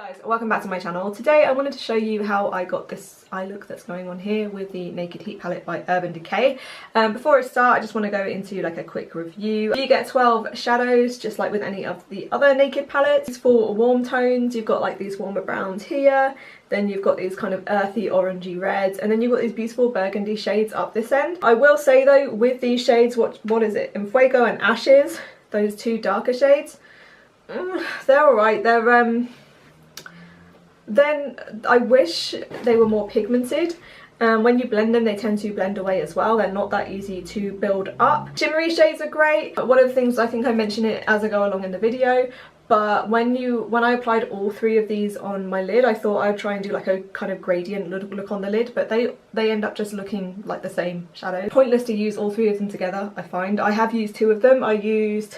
Guys, welcome back to my channel. Today I wanted to show you how I got this eye look that's going on here with the Naked Heat palette by Decay. Before I start, I just want to go into like a quick review. You get 12 shadows, just like with any of the other Naked palettes. For warm tones, you've got like these warmer browns here, then you've got these kind of earthy orangey reds, and then you've got these beautiful burgundy shades up this end. I will say though, with these shades, what is it? In Fuego and Ashes, those two darker shades, they're alright. They're then I wish they were more pigmented. When you blend them, they tend to blend away as well. They're not that easy to build up. Shimmery shades are great. One of the things, I think I mention it as I go along in the video, but when I applied all three of these on my lid, I thought I'd try and do like a kind of gradient look on the lid, but they end up just looking like the same shadow. Pointless to use all three of them together, I find. I have used two of them. I used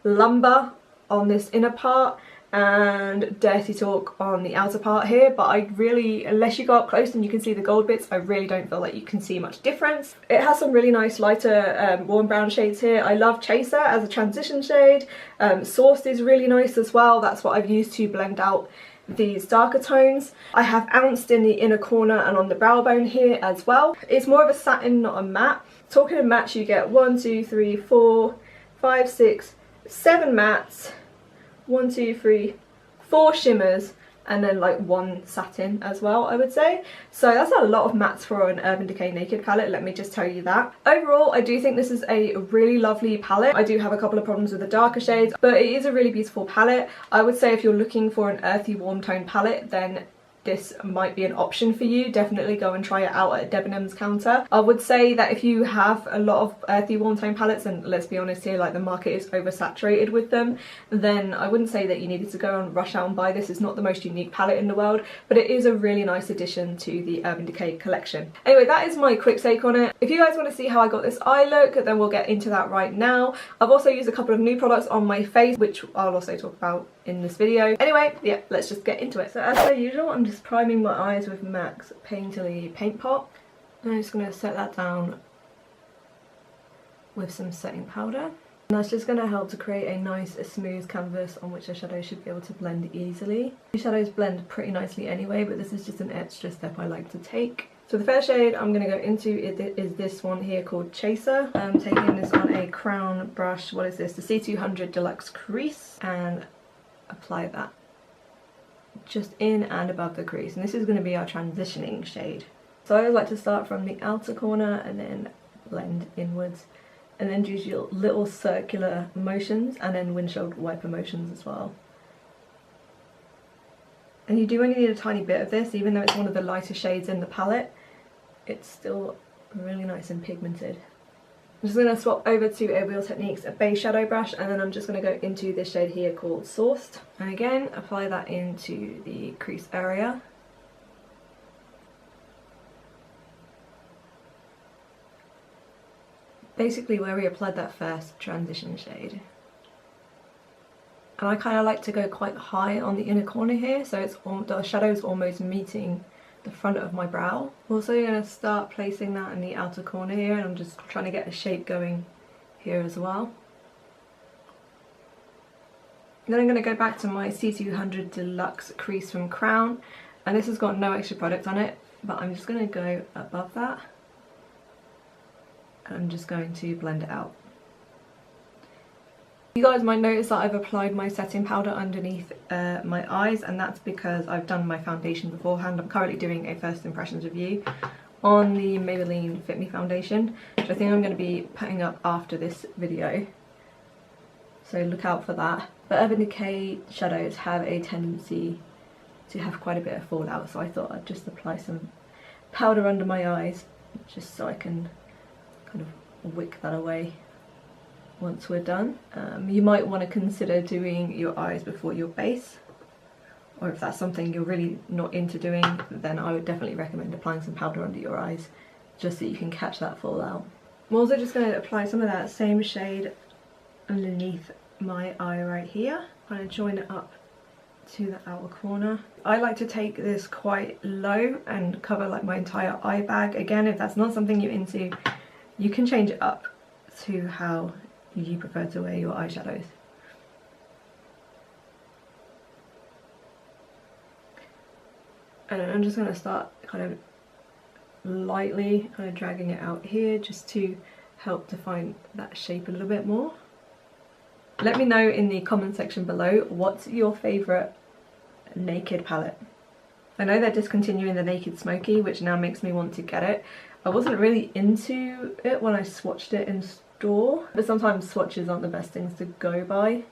Lumber on this inner part and Dirty Talk on the outer part here, but I really, unless you go up close and you can see the gold bits, I really don't feel like you can see much difference. It has some really nice lighter warm brown shades here. I love Chaser as a transition shade. Sourced is really nice as well. That's what I've used to blend out these darker tones. I have Ounced in the inner corner and on the brow bone here as well. It's more of a satin, not a matte. Talking of mattes, you get 1, 2, 3, 4, 5, 6, 7 mattes, 1, 2, 3, 4 shimmers, and then like 1 satin as well, I would say. So that's a lot of mattes for an Urban Decay Naked palette, let me just tell you that. Overall, I do think this is a really lovely palette. I do have a couple of problems with the darker shades, but it is a really beautiful palette. I would say if you're looking for an earthy warm tone palette, then this might be an option for you. Definitely go and try it out at Debenhams counter. I would say that if you have a lot of earthy warm tone palettes, and let's be honest here, like the market is oversaturated with them, then I wouldn't say that you needed to go and rush out and buy this. It's not the most unique palette in the world, but it is a really nice addition to the Urban Decay collection. Anyway, that is my quick take on it. If you guys want to see how I got this eye look, then we'll get into that right now. I've also used a couple of new products on my face, which I'll also talk about in this video. Anyway, yeah, let's just get into it. So as per usual, I'm just priming my eyes with MAC's Painterly Paint Pot. I'm just going to set that down with some setting powder. And that's just going to help to create a nice smooth canvas on which the shadows should be able to blend easily. The shadows blend pretty nicely anyway, but this is just an extra step I like to take. So the first shade I'm going to go into is this one here called Chaser. I'm taking this on a crown brush. What is this? The C200 Deluxe Crease, and apply that just in and above the crease, and this is going to be our transitioning shade. So I like to start from the outer corner and then blend inwards, and then do your little circular motions and then windshield wiper motions as well. And you do only need a tiny bit of this, even though it's one of the lighter shades in the palette. It's still really nice and pigmented. I'm just going to swap over to a Real Techniques base shadow brush, and then I'm just going to go into this shade here called Sourced, and again apply that into the crease area. Basically where we applied that first transition shade. And I kind of like to go quite high on the inner corner here, so it's the shadow's almost meeting the front of my brow. I'm also going to start placing that in the outer corner here, and I'm just trying to get a shape going here as well. And then I'm going to go back to my C200 Deluxe Crease from Crown, and this has got no extra product on it, but I'm just going to go above that, and I'm just going to blend it out. You guys might notice that I've applied my setting powder underneath my eyes, and that's because I've done my foundation beforehand. I'm currently doing a first impressions review on the Maybelline Fit Me foundation, which I think I'm going to be putting up after this video, so look out for that. But Urban Decay shadows have a tendency to have quite a bit of fallout, so I thought I'd just apply some powder under my eyes just so I can kind of wick that away once we're done. You might want to consider doing your eyes before your base, or if that's something you're really not into doing, then I would definitely recommend applying some powder under your eyes just so you can catch that fallout. I'm also just going to apply some of that same shade underneath my eye right here, kind of join it up to the outer corner. I like to take this quite low and cover like my entire eye bag. Again, if that's not something you're into, you can change it up to how you prefer to wear your eyeshadows. And I'm just going to start kind of lightly kind of dragging it out here just to help define that shape a little bit more. Let me know in the comment section below, what's your favourite Naked palette? I know they're discontinuing the Naked Smokey, which now makes me want to get it. I wasn't really into it when I swatched it in store, but sometimes swatches aren't the best things to go by.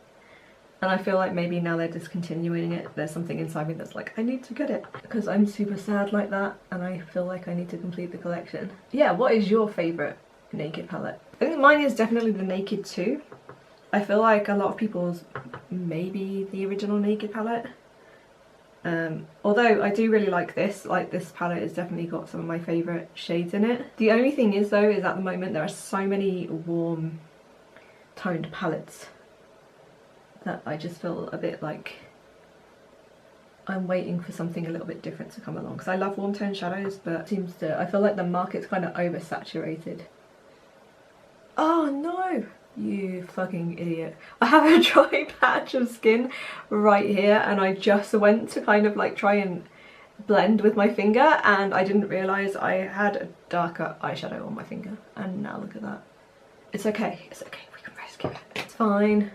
And I feel like maybe now they're discontinuing it, there's something inside me that's like, I need to get it. Because I'm super sad like that, and I feel like I need to complete the collection. Yeah, what is your favourite Naked palette? I think mine is definitely the Naked 2. I feel like a lot of people's maybe the original Naked palette. Although I do really like this palette has definitely got some of my favourite shades in it. The only thing is though, is at the moment there are so many warm toned palettes that I just feel a bit like I'm waiting for something a little bit different to come along. Because I love warm toned shadows, but I feel like the market's kind of oversaturated. Oh no! You fucking idiot. I have a dry patch of skin right here, and I just went to kind of like try and blend with my finger, and I didn't realise I had a darker eyeshadow on my finger, and now look at that. It's okay, it's okay, we can rescue it. It's fine.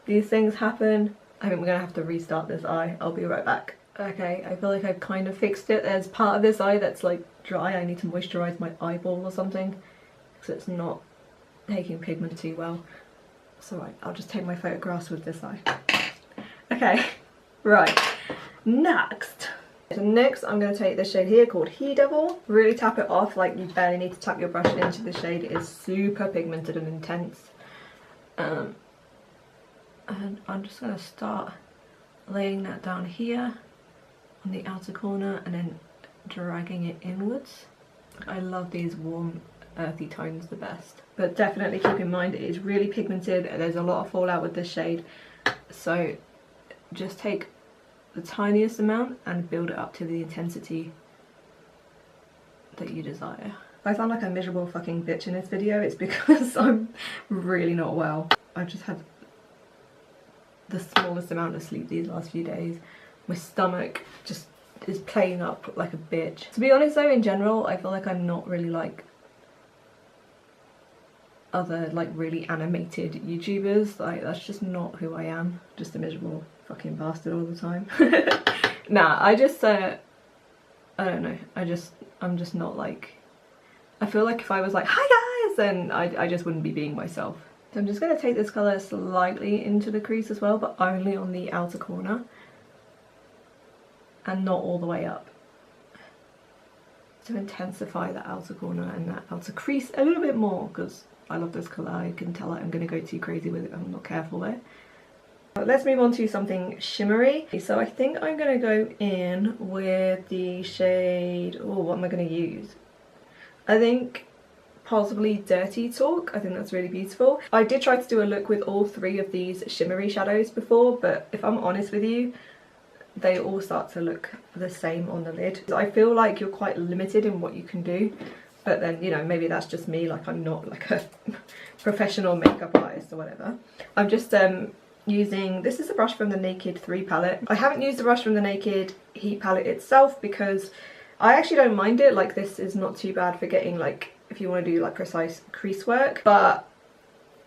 These things happen. I think we're gonna have to restart this eye. I'll be right back. Okay, I feel like I've kind of fixed it. There's part of this eye that's like dry. I need to moisturise my eyeball or something, because it's not taking pigment too well. It's alright, I'll just take my photographs with this eye. Okay, right, next. So next I'm going to take this shade here called He Devil. Really tap it off, like you barely need to tap your brush into the shade. It is super pigmented and intense. And I'm just going to start laying that down here on the outer corner and then dragging it inwards. I love these warm earthy tones the best, but definitely keep in mind it is really pigmented and there's a lot of fallout with this shade, so just take the tiniest amount and build it up to the intensity that you desire. If I sound like a miserable fucking bitch in this video, it's because I'm really not well. I've just had the smallest amount of sleep these last few days. My stomach just is playing up like a bitch. To be honest though, in general I feel like I'm not really like other like really animated YouTubers. Like that's just not who I am. Just a miserable fucking bastard all the time. Nah, I just I don't know, I'm just not like, I feel like if I was like hi guys, then I just wouldn't be being myself. So I'm just going to take this colour slightly into the crease as well, but only on the outer corner and not all the way up, to intensify the outer corner and that outer crease a little bit more, because I love this colour. I can tell that I'm going to go too crazy with it if I'm not careful there. Let's move on to something shimmery. So I think I'm going to go in with the shade, oh, what am I going to use? I think possibly Dirty Talk. I think that's really beautiful. I did try to do a look with all three of these shimmery shadows before, but if I'm honest with you, they all start to look the same on the lid. So I feel like you're quite limited in what you can do. But then, you know, maybe that's just me, like I'm not like a professional makeup artist or whatever. I'm just using, this is a brush from the Naked 3 palette. I haven't used the brush from the Naked Heat palette itself because I actually don't mind it. Like this is not too bad for getting like, if you want to do like precise crease work, but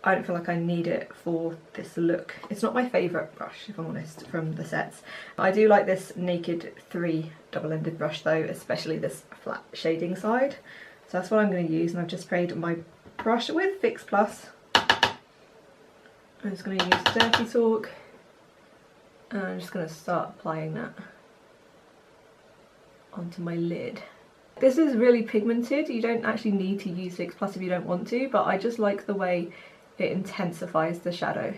I don't feel like I need it for this look. It's not my favourite brush, if I'm honest, from the sets. I do like this Naked 3 double-ended brush though, especially this flat shading side. So that's what I'm going to use, and I've just sprayed my brush with Fix Plus. I'm just going to use Dirty Talk, and I'm just going to start applying that onto my lid. This is really pigmented. You don't actually need to use Fix Plus if you don't want to, but I just like the way it intensifies the shadow.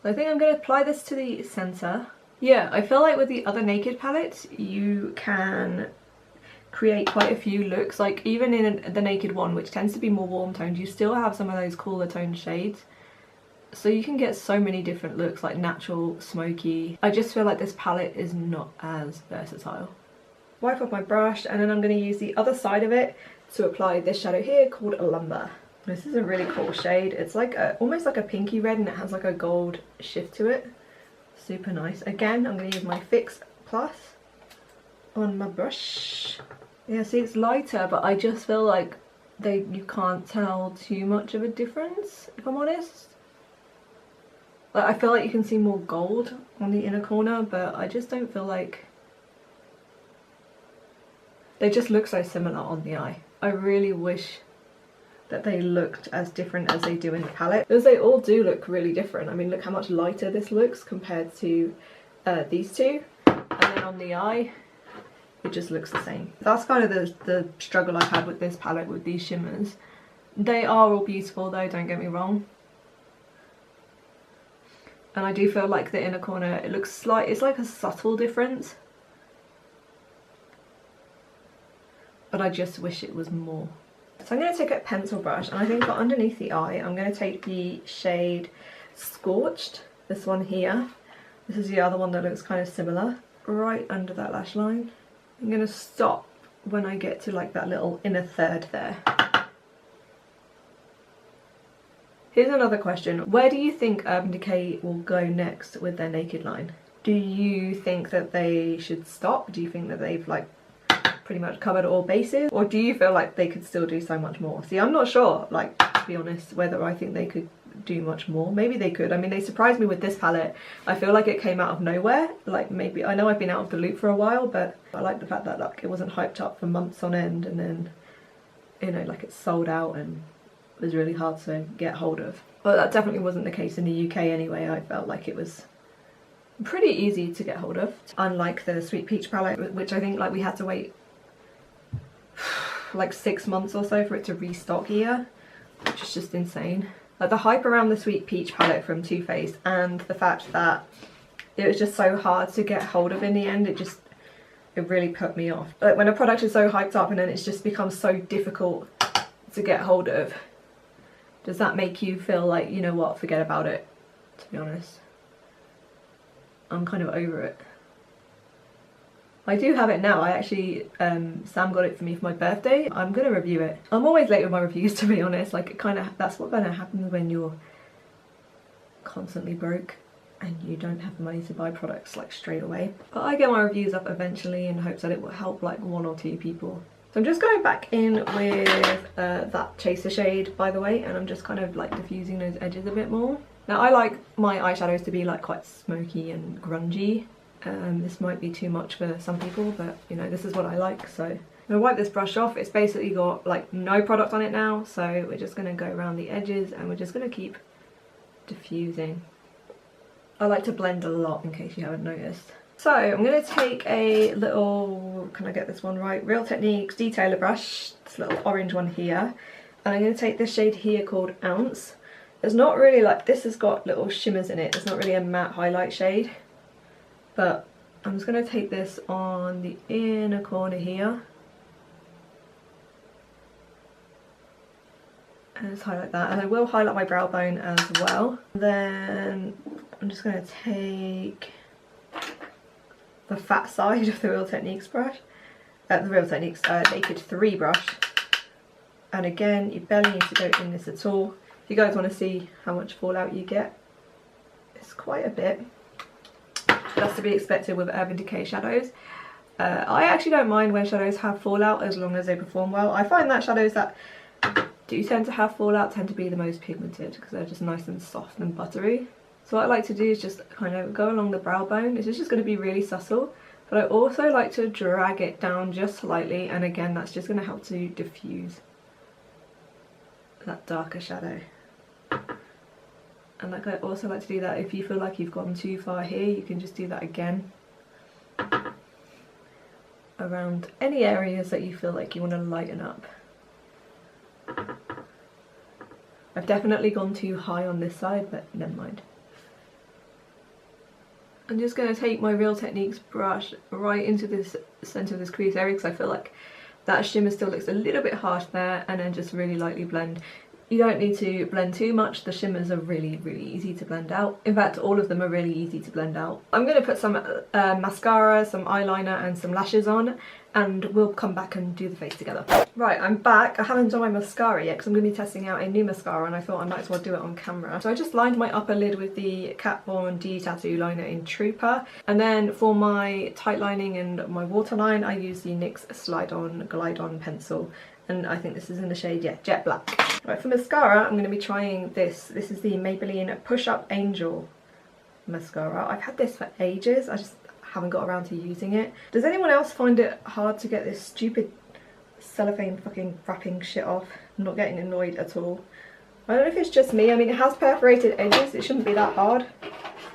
So I think I'm going to apply this to the centre. Yeah, I feel like with the other Naked palettes you can create quite a few looks. Like even in the Naked one, which tends to be more warm toned, you still have some of those cooler toned shades. So you can get so many different looks, like natural, smoky. I just feel like this palette is not as versatile. Wipe off my brush, and then I'm going to use the other side of it to apply this shadow here called Lumber. This is a really cool shade. It's like almost like a pinky red, and it has like a gold shift to it. Super nice. Again, I'm going to use my Fix Plus. on my brush. Yeah, see, it's lighter, but I just feel like you can't tell too much of a difference, if I'm honest. Like, I feel like you can see more gold on the inner corner, but I just don't feel like they just look so similar on the eye. I really wish that they looked as different as they do in the palette, because they all do look really different. I mean, look how much lighter this looks compared to these two, and then on the eye it just looks the same. That's kind of the struggle I've had with this palette, with these shimmers. They are all beautiful though, don't get me wrong, and I do feel like the inner corner, it looks slight, it's like a subtle difference, but I just wish it was more. So I'm going to take a pencil brush, and I think for underneath the eye I'm going to take the shade Scorched, this one here. This is the other one that looks kind of similar, right under that lash line. I'm going to stop when I get to like that little inner third there. Here's another question. Where do you think Urban Decay will go next with their Naked line? Do you think that they should stop? Do you think that they've like pretty much covered all bases, or do you feel like they could still do so much more? See, I'm not sure, like, to be honest, whether I think they could do much more. Maybe they could. I mean, they surprised me with this palette. I feel like it came out of nowhere. Like, maybe, I know I've been out of the loop for a while, but I like the fact that like it wasn't hyped up for months on end, and then, you know, like, it sold out and was really hard to get hold of. Well, that definitely wasn't the case in the UK anyway. I felt like it was pretty easy to get hold of, unlike the Sweet Peach palette, which I think like we had to wait like 6 months or so for it to restock here, which is just insane. Like, the hype around the Sweet Peach palette from Too Faced, and the fact that it was just so hard to get hold of in the end, it really put me off. Like, when a product is so hyped up and then it's just become so difficult to get hold of, does that make you feel like, you know what, forget about it? To be honest, I'm kind of over it. I do have it now. I actually, Sam got it for me for my birthday. I'm gonna review it. I'm always late with my reviews, to be honest. Like, it kind of, that's what kind of happens when you're constantly broke and you don't have the money to buy products like straight away. But I get my reviews up eventually in hopes that it will help like 1 or 2 people. So I'm just going back in with that chaser shade, by the way, and I'm just kind of like diffusing those edges a bit more. Now, I like my eyeshadows to be like quite smoky and grungy. This might be too much for some people, but you know, this is what I like. So I'm gonna wipe this brush off. It's basically got like no product on it now, so we're just gonna go around the edges and we're just gonna keep diffusing. I like to blend a lot, in case you haven't noticed. So I'm gonna take a little, can I get this one right? Real Techniques detailer brush, this little orange one here, and I'm gonna take this shade here called Ounce. It's not really like, this has got little shimmers in it. It's not really a matte highlight shade. But I'm just going to take this on the inner corner here and just highlight that, and I will highlight my brow bone as well. Then I'm just going to take the fat side of the Real Techniques brush, the Real Techniques Naked 3 brush, and again, you barely need to go in this at all. If you guys want to see how much fallout you get, it's quite a bit. That's to be expected with Urban Decay shadows. I actually don't mind when shadows have fallout as long as they perform well. I find that shadows that do tend to have fallout tend to be the most pigmented because they're just nice and soft and buttery. So what I like to do is just kind of go along the brow bone. It's just going to be really subtle, but I also like to drag it down just slightly, and again, that's just going to help to diffuse that darker shadow. And like, I also like to do that if you feel like you've gone too far here, you can just do that again around any areas that you feel like you want to lighten up. I've definitely gone too high on this side, but never mind. I'm just going to take my Real Techniques brush right into this centre of this crease area because I feel like that shimmer still looks a little bit harsh there, and then just really lightly blend. You don't need to blend too much. The shimmers are really easy to blend out. In fact, all of them are really easy to blend out. I'm going to put some mascara, some eyeliner and some lashes on, and we'll come back and do the face together. Right, I'm back. I haven't done my mascara yet because I'm going to be testing out a new mascara, and I thought I might as well do it on camera. So I just lined my upper lid with the Kat Von D tattoo liner in Trooper, and then for my tight lining and my waterline I use the NYX Slide On Glide On pencil, and I think this is in the shade, yeah, Jet Black. Right, for mascara I'm going to be trying this. This is the Maybelline Push Up Angel mascara. I've had this for ages, I just haven't got around to using it. Does anyone else find it hard to get this stupid cellophane fucking wrapping shit off? I'm not getting annoyed at all. I don't know if it's just me. I mean, it has perforated edges, it shouldn't be that hard.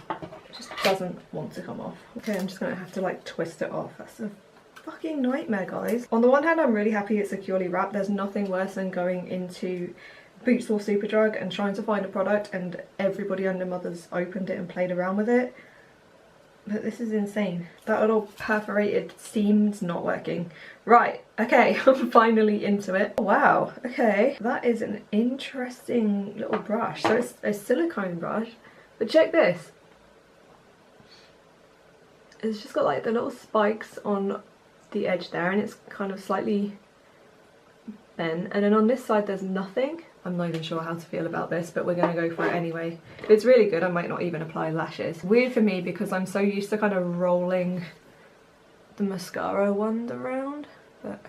It just doesn't want to come off. Okay, I'm just going to have to like twist it off. That's a fucking nightmare, guys. On the one hand, I'm really happy it's securely wrapped. There's nothing worse than going into Boots or Superdrug and trying to find a product and everybody and their mother's opened it and played around with it. But this is insane. That little perforated seam's not working. Right, okay, I'm finally into it. Oh, wow, okay. That is an interesting little brush. So it's a silicone brush, but check this. It's just got like the little spikes on the edge there, and it's kind of slightly bent, and then on this side there's nothing. I'm not even sure how to feel about this, but we're going to go for it anyway. If it's really good, I might not even apply lashes. Weird for me because I'm so used to kind of rolling the mascara wand around, but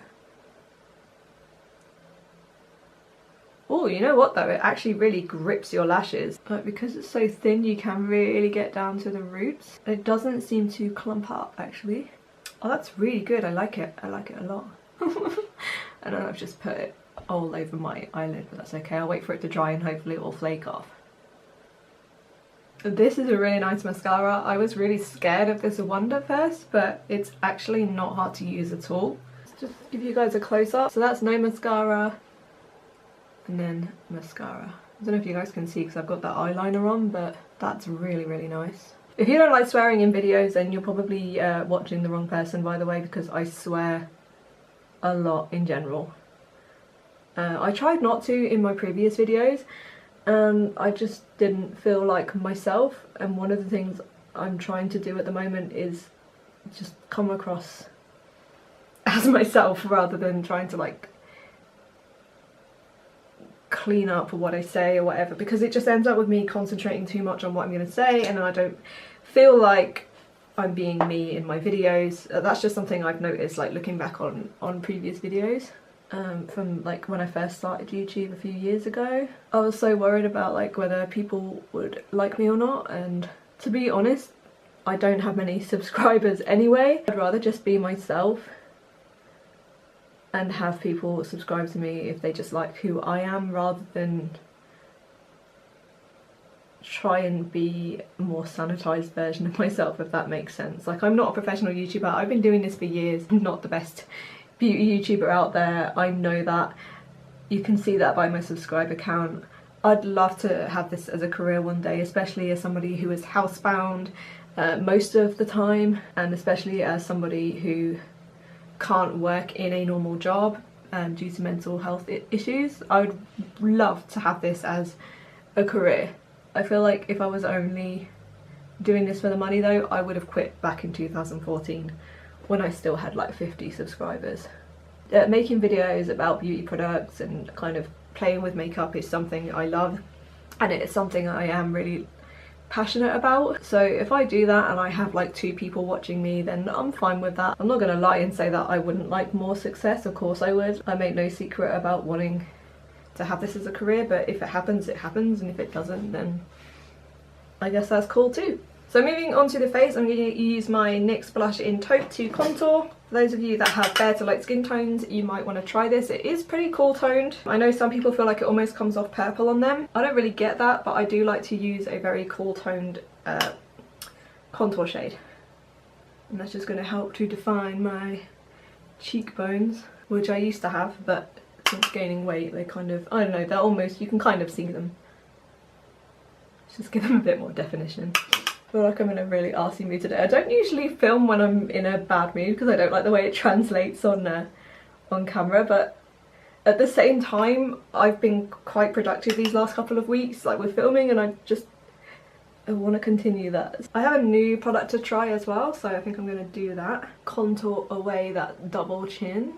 oh, you know what though, it actually really grips your lashes. But because it's so thin, you can really get down to the roots. It doesn't seem to clump up actually. Oh, that's really good. I like it. I like it a lot. I don't know, I've just put it all over my eyelid, but that's okay. I'll wait for it to dry and hopefully it will flake off. This is a really nice mascara. I was really scared of this wand at first, but it's actually not hard to use at all. Let's just give you guys a close-up. So that's no mascara, and then mascara. I don't know if you guys can see because I've got that eyeliner on, but that's really nice. If you don't like swearing in videos, then you're probably watching the wrong person, by the way, because I swear a lot in general. I tried not to in my previous videos, and I just didn't feel like myself, and one of the things I'm trying to do at the moment is just come across as myself rather than trying to like clean up what I say or whatever, because it just ends up with me concentrating too much on what I'm going to say, and then I don't feel like I'm being me in my videos. That's just something I've noticed, like looking back on previous videos from like when I first started YouTube a few years ago. I was so worried about like whether people would like me or not, and to be honest, I don't have many subscribers anyway. I'd rather just be myself and have people subscribe to me if they just like who I am, rather than try and be a more sanitized version of myself, if that makes sense. Like, I'm not a professional YouTuber. I've been doing this for years. I'm not the best beauty YouTuber out there. I know that. You can see that by my subscriber count. I'd love to have this as a career one day, especially as somebody who is housebound most of the time, and especially as somebody who can't work in a normal job due to mental health issues. I would love to have this as a career. I feel like if I was only doing this for the money though, I would have quit back in 2014 when I still had like 50 subscribers. Making videos about beauty products and kind of playing with makeup is something I love, and it's something I am really passionate about. So if I do that and I have like 2 people watching me, then I'm fine with that. I'm not gonna lie and say that I wouldn't like more success. Of course I would. I make no secret about wanting to have this as a career, but if it happens, it happens, and if it doesn't, then I guess that's cool too. So moving on to the face, I'm going to use my NYX blush in Taupe to contour. For those of you that have fair to light skin tones, you might want to try this. It is pretty cool toned. I know some people feel like it almost comes off purple on them. I don't really get that, but I do like to use a very cool toned contour shade. And that's just going to help to define my cheekbones, which I used to have, but since gaining weight they kind of, I don't know, they're almost, you can kind of see them. Let's just give them a bit more definition. I feel like I'm in a really arsey mood today. I don't usually film when I'm in a bad mood because I don't like the way it translates on camera, but at the same time, I've been quite productive these last couple of weeks, like with filming, and I want to continue that. I have a new product to try as well, so I think I'm going to do that. Contour away that double chin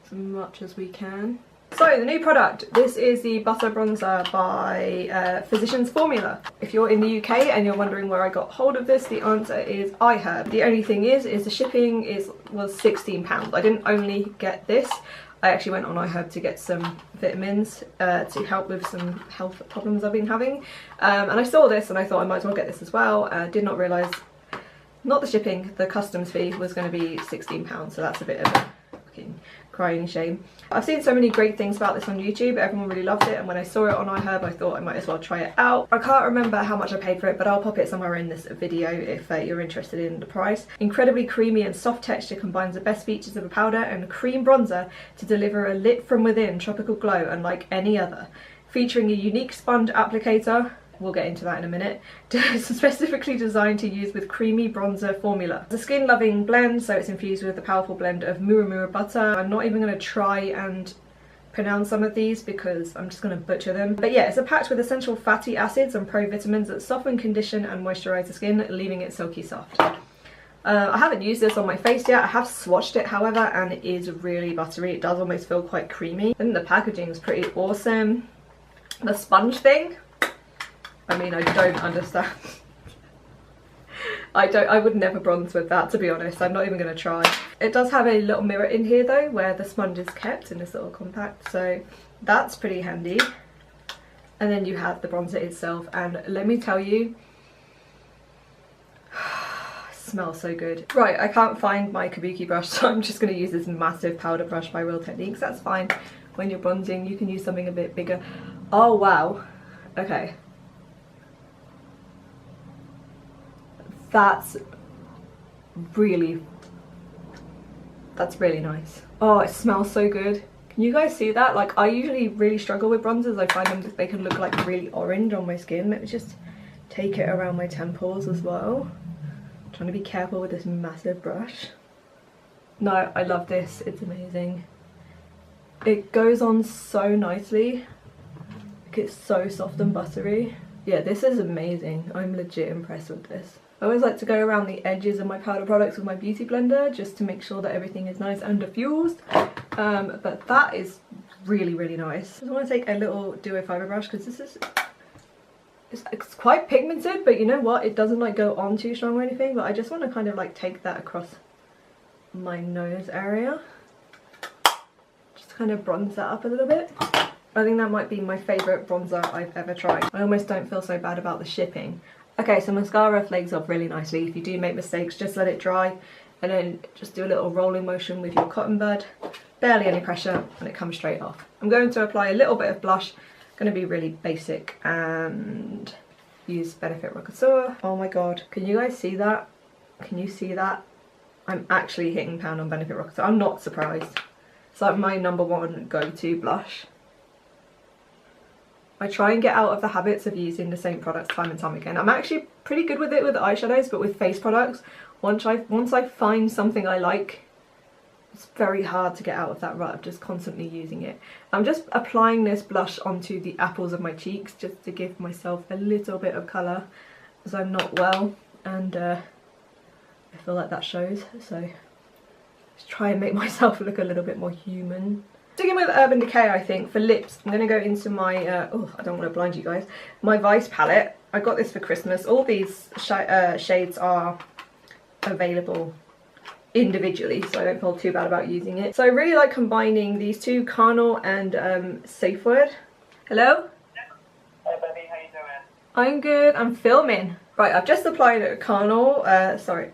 as much as we can. So the new product, this is the Butter Bronzer by Physicians Formula. If you're in the UK and you're wondering where I got hold of this, the answer is iHerb. The only thing is the shipping was £16. I didn't only get this, I actually went on iHerb to get some vitamins to help with some health problems I've been having. And I saw this and I thought I might as well get this as well. Did not realise, not the shipping, the customs fee was going to be £16, so that's a bit of a fucking crying shame. I've seen so many great things about this on YouTube, everyone really loved it, and when I saw it on iHerb I thought I might as well try it out. I can't remember how much I paid for it, but I'll pop it somewhere in this video if you're interested in the price. Incredibly creamy and soft texture combines the best features of a powder and a cream bronzer to deliver a lit from within tropical glow unlike any other. Featuring a unique sponge applicator, we'll get into that in a minute, specifically designed to use with creamy bronzer formula. It's a skin loving blend, so it's infused with a powerful blend of Muramura butter. I'm not even going to try and pronounce some of these because I'm just going to butcher them. But yeah, it's packed with essential fatty acids and provitamins that soften, condition and moisturise the skin, leaving it silky soft. I haven't used this on my face yet. I have swatched it however, and it is really buttery. It does almost feel quite creamy. And the packaging is pretty awesome. The sponge thing, I mean, I don't understand. I would never bronze with that, to be honest. I'm not even going to try. It does have a little mirror in here though, where the sponge is kept in this little compact, so that's pretty handy. And then you have the bronzer itself, and let me tell you, it smells so good. Right, I can't find my kabuki brush, so I'm just going to use this massive powder brush by Real Techniques. That's fine. When you're bronzing, you can use something a bit bigger. Oh wow. Okay. That's really nice. Oh, it smells so good. Can you guys see that? Like, I usually really struggle with bronzers. I find them, they can look like really orange on my skin. Let me just take it around my temples as well. I'm trying to be careful with this massive brush. No, I love this. It's amazing. It goes on so nicely. Like, it's so soft and buttery. Yeah, this is amazing. I'm legit impressed with this. I always like to go around the edges of my powder products with my beauty blender just to make sure that everything is nice and diffused. But that is really nice. I just want to take a little duo fibre brush because this is, it's quite pigmented, but you know what, it doesn't like go on too strong or anything, but I just want to kind of like take that across my nose area, just to kind of bronze that up a little bit. I think that might be my favourite bronzer I've ever tried. I almost don't feel so bad about the shipping. Okay, so mascara flakes off really nicely. If you do make mistakes, just let it dry and then just do a little rolling motion with your cotton bud. Barely any pressure and it comes straight off. I'm going to apply a little bit of blush. Going to be really basic and use Benefit Rocasseur. Oh my god, can you guys see that? Can you see that? I'm actually hitting pound on Benefit Rocasseur. I'm not surprised. It's like my #1 go-to blush. I try and get out of the habits of using the same products time and time again. I'm actually pretty good with it with eyeshadows, but with face products, once I find something I like, it's very hard to get out of that rut of just constantly using it. I'm just applying this blush onto the apples of my cheeks just to give myself a little bit of colour, as I'm not well and I feel like that shows, so just try and make myself look a little bit more human. Sticking with Urban Decay, I think, for lips, I'm going to go into my, oh, I don't want to blind you guys, my Vice palette. I got this for Christmas. All these shades are available individually, so I don't feel too bad about using it. So I really like combining these two, Carnal and Safe Word. Hello? Hey baby, how you doing? I'm good, I'm filming. Right, I've just applied a Carnal, sorry.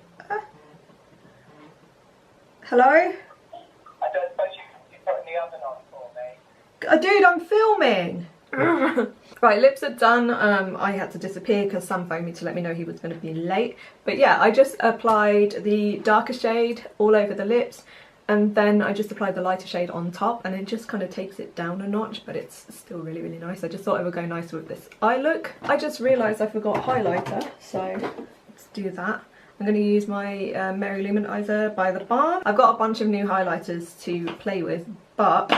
Hello? I don't suppose you putting the oven on for me? Dude, I'm filming! Right, lips are done. I had to disappear because Sam phoned me to let me know he was going to be late. But yeah, I just applied the darker shade all over the lips, and then I just applied the lighter shade on top, and it just kind of takes it down a notch, but it's still really nice. I just thought it would go nice with this eye look. I just realised I forgot highlighter, so let's do that. I'm going to use my Mary Luminizer by The Balm. I've got a bunch of new highlighters to play with, but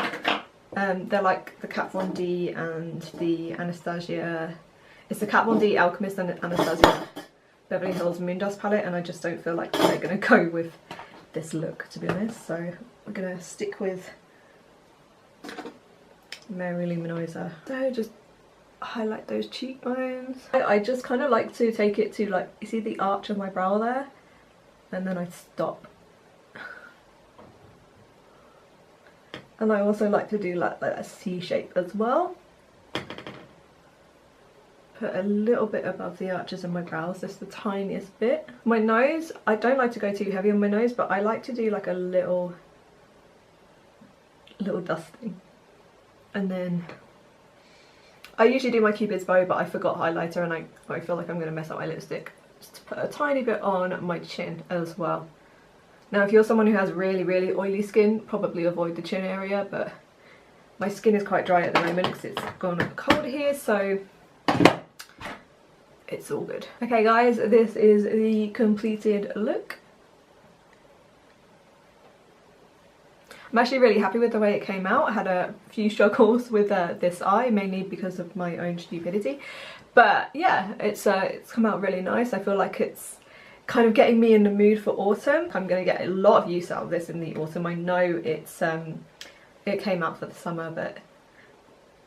they're like the Kat Von D and the Anastasia. It's the Kat Von D Alchemist and Anastasia Beverly Hills Moondust palette, and I just don't feel like they're going to go with this look, to be honest. So we're going to stick with Mary Luminosa. So just highlight those cheekbones. I just kind of like to take it to, like, you see the arch of my brow there? And then I stop. And I also like to do like a C shape as well. Put a little bit above the arches of my brows, just the tiniest bit. My nose, I don't like to go too heavy on my nose, but I like to do like a little dusting. And then I usually do my Cupid's bow, but I forgot highlighter, and I feel like I'm going to mess up my lipstick. Just put a tiny bit on my chin as well. Now if you're someone who has really, really oily skin, probably avoid the chin area, but my skin is quite dry at the moment because it's gone cold here, so it's all good. Okay guys, this is the completed look. I'm actually really happy with the way it came out. I had a few struggles with this eye, mainly because of my own stupidity. But yeah, it's come out really nice. I feel like it's kind of getting me in the mood for autumn. I'm going to get a lot of use out of this in the autumn. I know it's it came out for the summer, but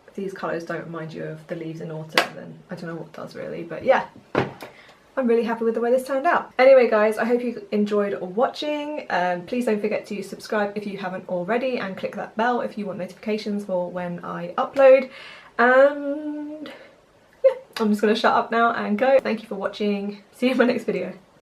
if these colours don't remind you of the leaves in autumn, then I don't know what does really. But yeah, I'm really happy with the way this turned out. Anyway guys, I hope you enjoyed watching. Please don't forget to subscribe if you haven't already, and click that bell if you want notifications for when I upload. And yeah, I'm just going to shut up now and go. Thank you for watching. See you in my next video.